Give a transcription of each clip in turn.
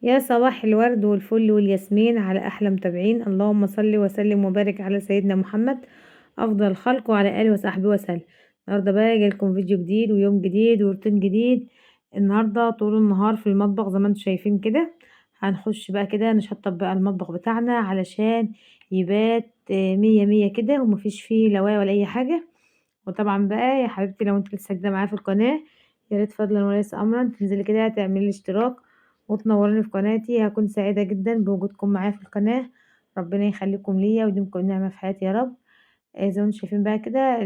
يا صباح الورد والفل والياسمين على أحلى متابعين. اللهم صل وسلم وبارك على سيدنا محمد أفضل الخلق وعلى آله وصحبه وسلم. النهاردة بقى جايلكم فيديو جديد ويوم جديد وروتين جديد. النهاردة طول النهار في المطبخ زي ما انتم شايفين كده. هنخش بقى كده نشطب بقى المطبخ بتاعنا علشان يبات مية مية كده ومفيش فيه لواء ولا أي حاجة. وطبعا بقى يا حبيبتي لو انت لسه جديدة معايا في القناة، يا ريت فضلا وليس أمرا تنزلي كده تعملي اشتراك وتنوروني في قناتي. هكون سعيدة جدا بوجودكم معايا في القناة. ربنا يخليكم ليا ويديمكم النعمة في حياتي يا رب. زي ما انتم شايفين بقى كده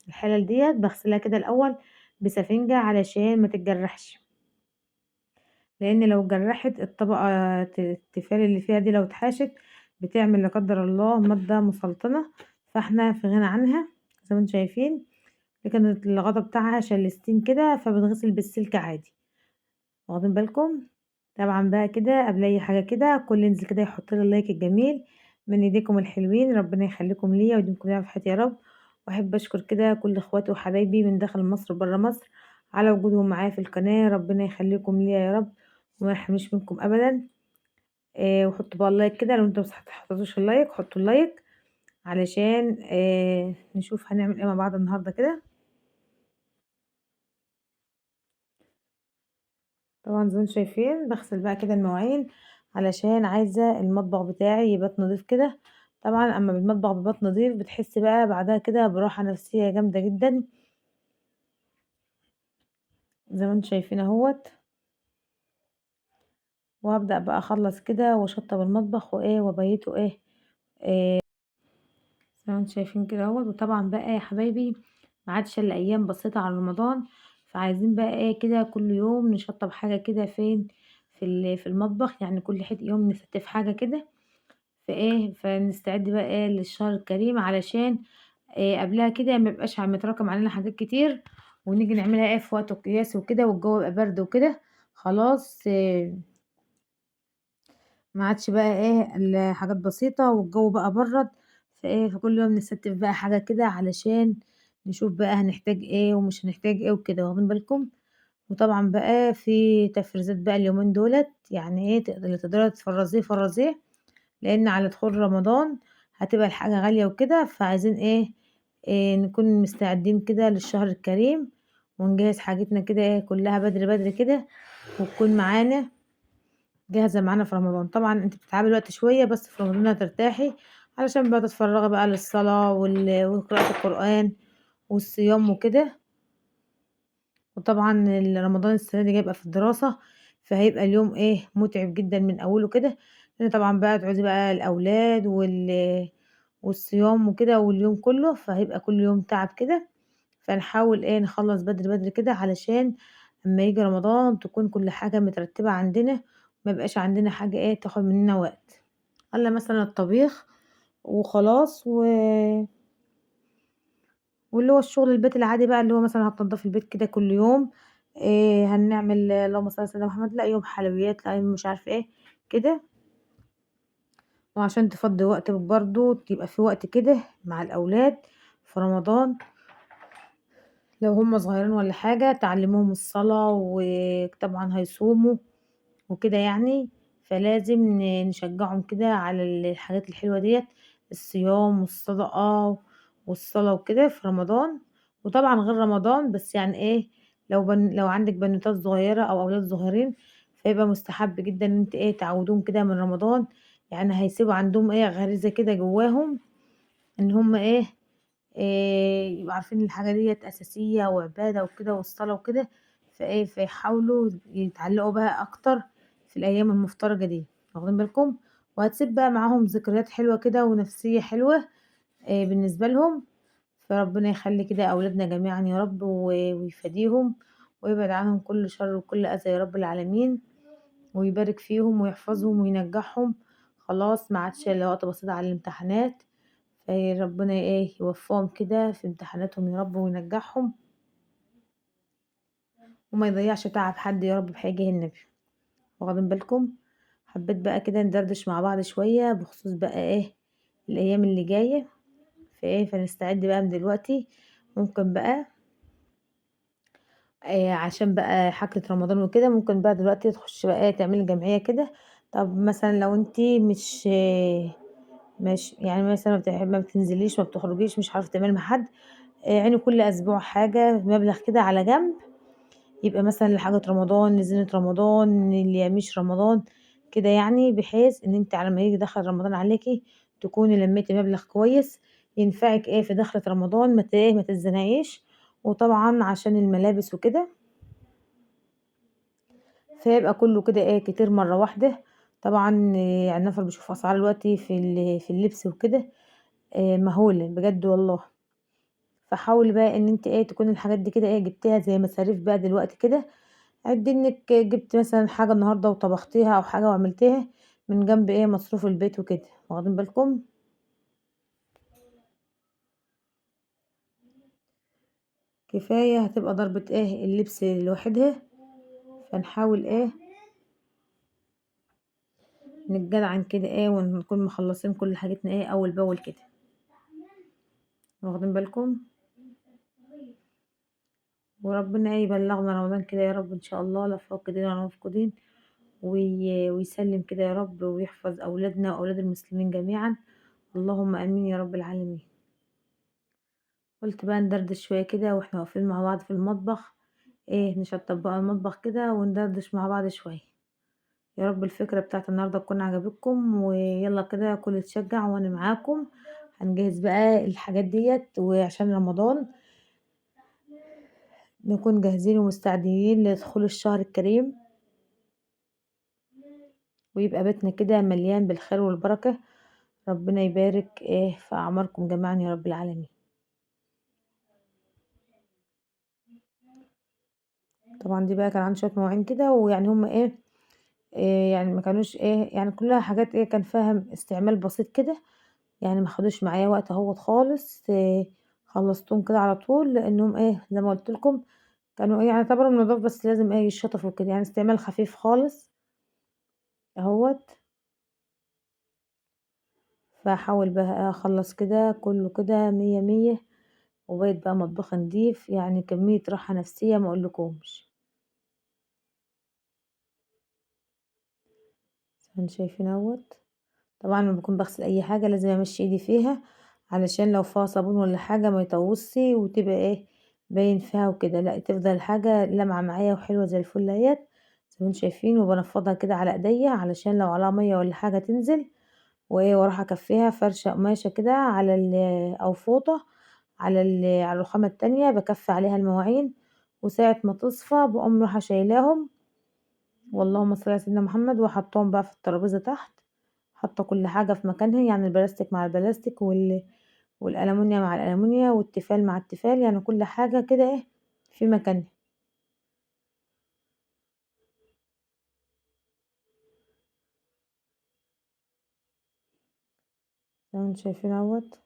الحلل ديت بغسلها كده الأول بسفنجة علشان ما تتجرحش، لأن لو اتجرحت الطبقة التيفال اللي فيها دي لو اتحاشت بتعمل لا قدر الله مادة مسرطنة، فاحنا في غنى عنها. زي ما انتم شايفين لكن الغطا بتاعها شلستين كده فبتغسل بالسلك عادي، واخدين بالكم. طبعا بقى كده قبل اي حاجه كده كل ينزل كده يحط لي اللايك الجميل من ايديكم الحلوين، ربنا يخليكم ليا ويديمكم ليا في حياتي يا رب. واحب اشكر كده كل اخواتي وحبايبي من داخل مصر وبره مصر على وجودهم معايا في القناه، ربنا يخليكم ليا يا رب وما يحرمنيش منكم ابدا. وحطوا بقى اللايك كده، لو انتوا محطوش اللايك حطوا اللايك علشان نشوف هنعمل ايه مع بعض النهارده كده. طبعا زي ما انتم شايفين بغسل بقى كده المواعين علشان عايزة المطبخ بتاعي يبقى نضيف كده. طبعا اما المطبخ بيبقى نضيف بتحس بقى بعدها كده براحة نفسية جامدة جدا. زي ما انتم شايفين اهوت، وهبدأ بقى اخلص كده واشطب المطبخ وايه وبيته ايه. زي ما انتم شايفين كده اهوت. وطبعا بقى يا حبايبي ما عادش الا ايام بسيطة على رمضان، فعايزين بقى ايه كده كل يوم نشطب حاجة كده فين في المطبخ، يعني كل حد يوم نستف حاجة كده فايه فنستعد بقى ايه للشهر الكريم علشان إيه قبلها كده ما يبقاش عم يتراكم علينا حاجات كتير، ونيجي نعملها ايه في وقت قياسي وكده والجو يبقى برد وكده. خلاص إيه ما عادش بقى ايه الحاجات بسيطة والجو بقى برد، فايه فكل يوم نستف بقى حاجة كده علشان نشوف بقى هنحتاج ايه ومش هنحتاج ايه وكده، واخدين بالكم. وطبعا بقى في تفريزات بقى اليومين دولت، يعني ايه اللي تقدري تفرزيه فرزيه، لأن على دخول رمضان هتبقى الحاجة غالية وكده، فعايزين إيه نكون مستعدين كده للشهر الكريم ونجهز حاجتنا كده ايه كلها بدري بدري كده، وتكون معانا جاهزة معانا في رمضان. طبعا انت بتتعبي الوقت شوية بس في رمضان هترتاحي علشان بقى تتفرغي بقى للصلاة وقراءة القرآن والصيام وكده. وطبعا رمضان السنة دي هيبقى في الدراسة، فهيبقى اليوم ايه متعب جدا من اوله كده، لان طبعا بقى تعوزي بقى الاولاد والصيام وكده واليوم كله، فهيبقى كل يوم تعب كده. فنحاول ايه نخلص بدري بدري كده علشان اما يجي رمضان تكون كل حاجة مترتبة عندنا، ما يبقاش عندنا حاجة ايه تاخد مننا وقت، الا مثلا الطبيخ وخلاص واللي هو الشغل البيت العادي بقى اللي هو مثلا هتنضفي البيت كده كل يوم. إيه هنعمل اللهم صل على سيدنا محمد، لا يوم حلويات لا يوم مش عارفه ايه كده. وعشان تفضي وقتك برضو تبقى في وقت كده مع الاولاد في رمضان، لو هم صغيرين ولا حاجه تعلموهم الصلاه وطبعا هيصوموا وكده يعني، فلازم نشجعهم كده على الحاجات الحلوة ديت، الصيام والصدقة والصلاة وكده في رمضان. وطبعا غير رمضان بس يعني ايه لو عندك بنوتات صغيرة او اولاد صغيرين فيبقى مستحب جدا ان انت ايه تعودوهم كده من رمضان، يعني هيسيبوا عندهم ايه غريزة كده جواهم ان هم إيه يبقوا عارفين الحاجة ديت اساسية وعبادة وكده والصلاة وكده، فايه فيحاولوا يتعلقوا بها اكتر في الايام المفترجة دي، واخدين بالكم. وهتسيب بقى معاهم ذكريات حلوة كده ونفسية حلوة إيه بالنسبة لهم. فربنا يخلي كده اولادنا جميعا يا رب ويفديهم ويبعد عنهم كل شر وكل اذى يا رب العالمين، ويبارك فيهم ويحفظهم وينجحهم. خلاص ما عادش الا وقت بسيط على الامتحانات، فربنا ايه يوفقهم كده في امتحاناتهم يا رب وينجحهم وما يضيعش تعب حد يا رب بحاجة النبي، واخدين بالكم. حبيت بقى كده ندردش مع بعض شوية بخصوص بقى ايه الايام اللي جاية، فايه فنستعد بقى من دلوقتي. ممكن بقى عشان بقى حفلة رمضان وكده، ممكن بقى دلوقتي تخشي بقى تعملي جمعية كده. طب مثلًا لو أنتِ مش يعني مثلًا ما بتنزليش، ما بتخرجيش، مش عارفة تعملي مع حد، اعيني كل أسبوع حاجة مبلغ كده على جنب، يبقى مثلًا لحاجة رمضان، لزينة رمضان، لياميش رمضان، كده يعني، بحيث إن أنتِ على ما ييجي دخل رمضان عليكِ تكوني لميتِ مبلغ كويس ينفعِك في دخلة رمضان، ما تتزنقيش. وطبعًا عشان الملابس وكده، فيبقى كله كده كتير مرة واحدة. طبعًا يعني النفر بيشوف أسعار دلوقتي في اللبس وكده مهولة بجد والله. فحاولي بقى إن أنتِ تكوني الحاجات دي كده جبتيها زي مصاريف بقى دلوقتي كده، اعدي إنِك جبتِ مثلًا حاجة النهارده وطبختيها أو حاجة وعملتيها من جنب مصروف البيت وكده، واخدين بالكم؟ كفاية هتبقى ضربة اللبس لوحدها. فنحاول نتجدعن كده ونكون مخلصين كل حاجتنا أول بأول كده، واخدين بالكم؟ وربنا يبلغنا رمضان كده يا رب إن شاء الله، لا فاقدين ولا مفقودين. ويسلم كده يا رب، ويحفظ أولادنا وأولاد المسلمين جميعا، اللهم آمين يا رب العالمين. قلت بقى ندردش شوية كده واحنا واقفين مع بعض في المطبخ، نشطب بقى المطبخ كده وندردش مع بعض شوية. يا رب الفكرة بتاعت النهاردة تكون عجبتكم، ويلا كده كل يتشجع وانا معاكم. هنجهز بقى الحاجات ديت وعشان رمضان نكون جاهزين ومستعدين لدخول الشهر الكريم، ويبقى بيتنا كده مليان بالخير والبركة. ربنا يبارك في أعماركم جميعا يا رب العالمين. طبعا دي بقى كان عندي شوية مواعين كده، ويعني هم يعني ما كانوش يعني كلها حاجات كان فيها استعمال بسيط كده، يعني ما خدوش معايا وقت اهوت خالص. خلصتهم كده على طول، لانهم زي ما قلت لكم كانوا يعني يعتبروا من النضاف، بس لازم يتشطفوا كده، يعني استعمال خفيف خالص اهوت. فاحاول بقى اخلص كده كله كده مية مية، وبقيت بقى مطبخ نضيف، يعني كمية راحة نفسية ما اقولكمش. انتوا شايفين اهوت. طبعا لما بكون بغسل اي حاجة لازم امشي ايدي فيها، علشان لو فيها صابون ولا حاجة ما يطوصي وتبقى باين فيها وكده، لا تفضل الحاجة لامعة معايا وحلوة زي الفل اهيت، زي ما انتم شايفين. وبنفضها كده على ايديا علشان لو عليها مية ولا حاجة تنزل، واروح اكفيها فرشة قماشة كده على او فوطة على الرخامة التانية، بكفي عليها المواعين، وساعة ما تصفى بقوم رايحة شايلاهم، واللهم صل على سيدنا محمد، وحطهم بقى في الترابيزة تحت، حاطة كل حاجة في مكانها، يعني البلاستيك مع البلاستيك والألمونيا مع الألمونيا والتيفال مع التيفال، يعني كل حاجة كده في مكانها، زي ما انتم شايفين اهوت.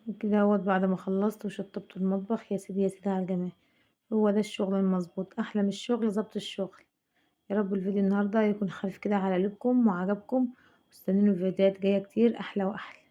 وكده اهوت بعد ما خلصت وشطبت المطبخ، يا سيدي يا سيدي على الجمال. هو ده الشغل المظبوط، أحلى من الشغل ضبط الشغل. يا رب الفيديو النهاردة يكون خفيف كده على قلوبكم وعجبكم، واستنوني في فيديوهات جاية كتير أحلى وأحلى.